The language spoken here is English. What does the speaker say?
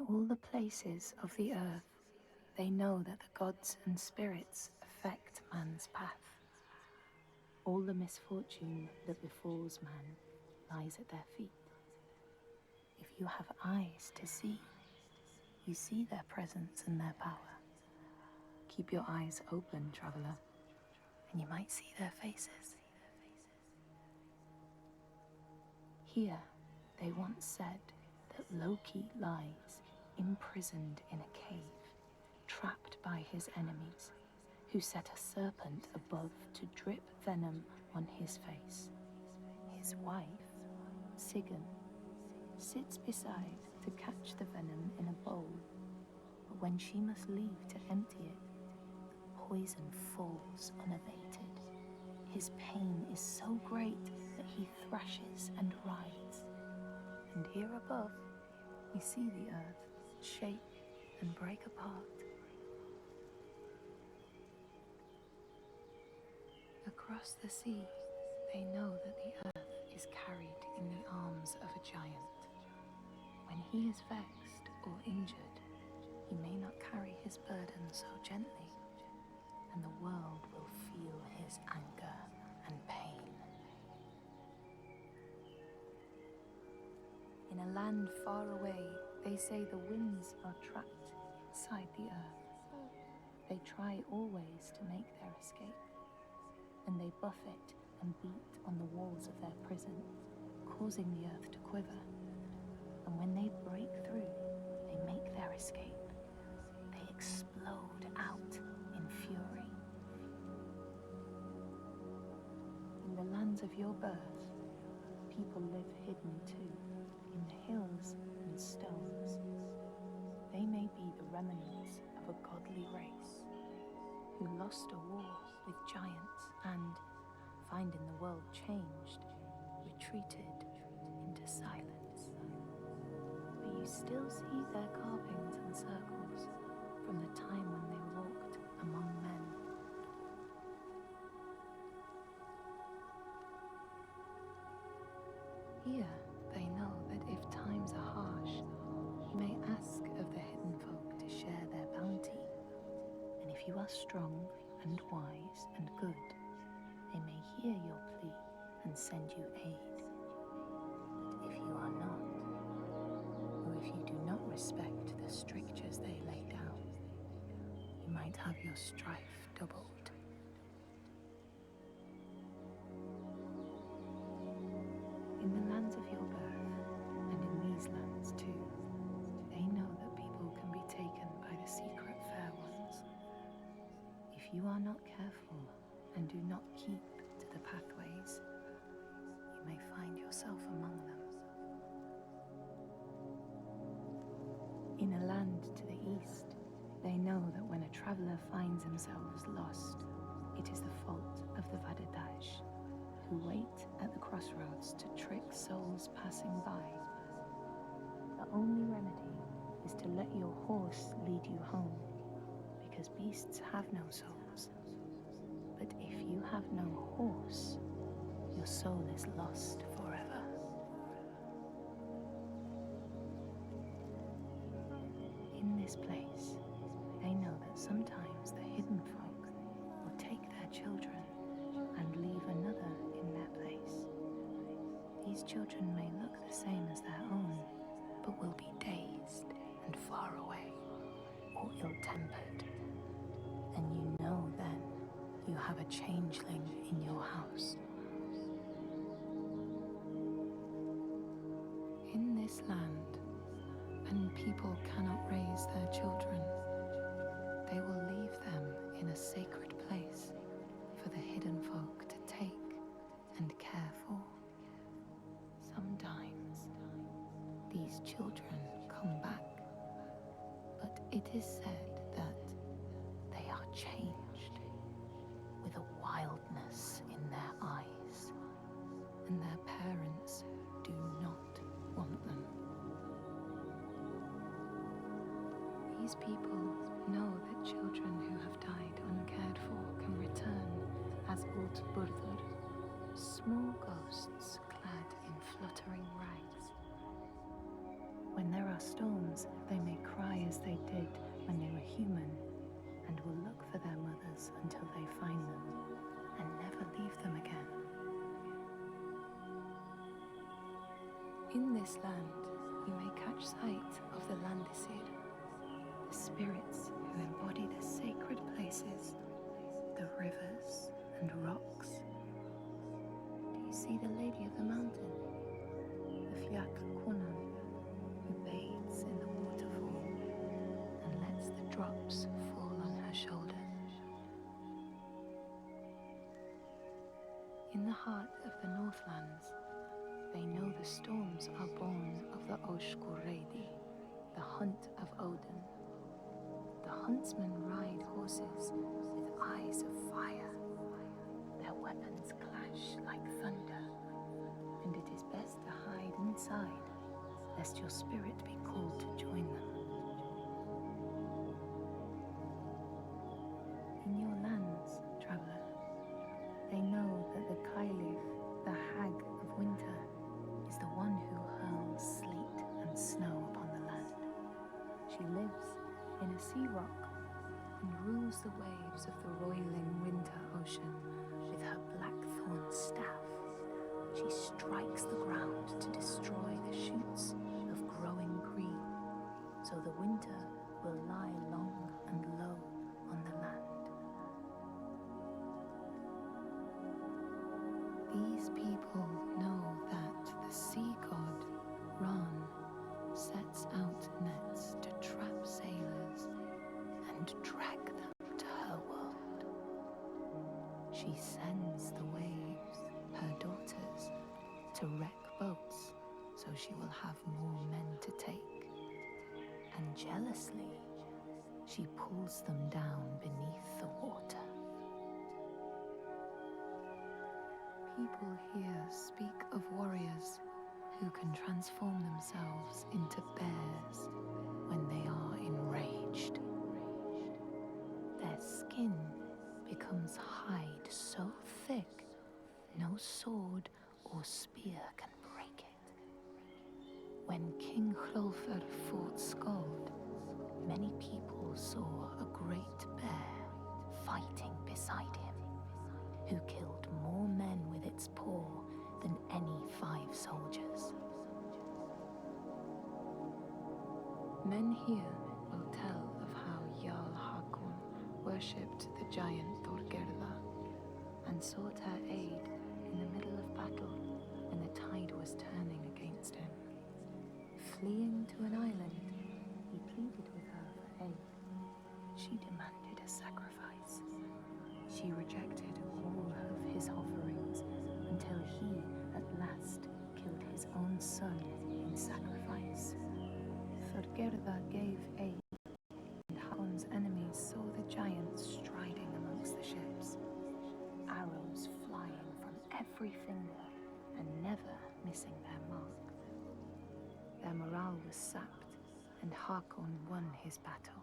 all the places of the earth, they know that the gods and spirits affect man's path. All the misfortune that befalls man lies at their feet. If you have eyes to see, you see their presence and their power. Keep your eyes open, traveler, and you might see their faces. Here, they once said that Loki lies imprisoned in a cave, trapped by his enemies, who set a serpent above to drip venom on his face. His wife, Sigyn, sits beside to catch the venom in a bowl, but when she must leave to empty it, the poison falls unabated. His pain is so great that he thrashes and writhes. And here above, we see the earth shake and break apart. Across the sea, they know that the earth is carried in the arms of a giant. When he is vexed or injured, he may not carry his burden so gently, and the world will feel his anger and pain. In a land far away, they say the winds are trapped inside the earth. They try always to make their escape, and they buffet and beat on the walls of their prison, causing the earth to quiver. And when they break through, they make their escape. They explode out in fury. In the lands of your birth, people live hidden too, in the hills and stones. They may be the remnants of a godly race who lost a war with giants and, finding the world changed, retreated into silence. But you still see their carvings and circles from the time when they walked among men. Here, they know that if times are harsh, you may ask of the hidden folk to share their bounty. And if you are strong and wise and good, they may hear your plea and send you aid. But if you are not, or if you do not respect the strictures they lay down, you might have your strife doubled. In the lands of your birth, and in these lands too, they know that people can be taken by the secret fair ones. If you are not careful and do not keep to the pathways, you may find yourself among them. In a land to the east, they know that when a traveler finds themselves lost, it is the fault of the Vadadash, who wait at the crossroads to trick souls passing by. The only remedy is to let your horse lead you home, because beasts have no souls. But if you have no horse, your soul is lost forever. In this place, they know that sometimes the hidden folk will take their children and leave another in their place. These children may look the same as their own, but will be dazed and far away, or ill-tempered. And you know then you have a changeling in your house. In this land, when people cannot raise their children, they will leave them in a sacred place for the hidden folk to take and care for. Sometimes these children come back, but it is said that they are changed, with a wildness in their eyes, and their parents do not want them. These people know that children who have died uncared for can return as Ultburður, small ghosts clad in fluttering rags. When there are storms storms, they may cry as they did when they were human, and will look for their mothers until they find them, and never leave them again. In this land, you may catch sight of the Landdísir, the spirits who embody the sacred places, the rivers and rocks. Do you see the Lady of the Mountain, the Fiat Kunan, who bathes in the waterfall and lets the drops fall on her shoulders? In the heart of the Northlands, they know the storms are born of the Oshkuredi, the hunt of Odin. The huntsmen ride horses with eyes of fire. Their weapons clash like thunder, and it is best to hide inside, lest your spirit be called to join them. In your lands, traveler, they know that the Kailif, the hag of winter, is the one who hurls sleet and snow upon the land. She lives in a sea rock and rules the waves of the roiling winter ocean with her blackthorn staff. She strikes the ground to destroy the shoots of growing green, so the winter will lie long and low on the land. These people know that the sea god, Ran, sets out nets to trap sailors and drag them to her world. She sends the waves, her daughters, to wreck boats so she will have more men to take. And jealously, she pulls them down beneath the water. People here speak of warriors who can transform themselves into bears when they are enraged. Their skin becomes hide so thick no sword or spear can break it. When King Hrolfr fought Skald, many people saw a great bear fighting beside him, who killed more men with its paw than any 5 soldiers. Men here will tell of how Jarl Hakon worshipped the giant Thorgerða and sought her aid in the middle of battle when the tide was turning against him. Fleeing to an island, he pleaded with her for aid. She demanded a sacrifice. She rejected all of his offerings until he, at last, killed his own son in sacrifice. Thorgerða gave aid, and Hakon's enemies saw the giants striding amongst the ships, arrows flying from every finger and never missing their mark. Their morale was sapped, and Hakon won his battle.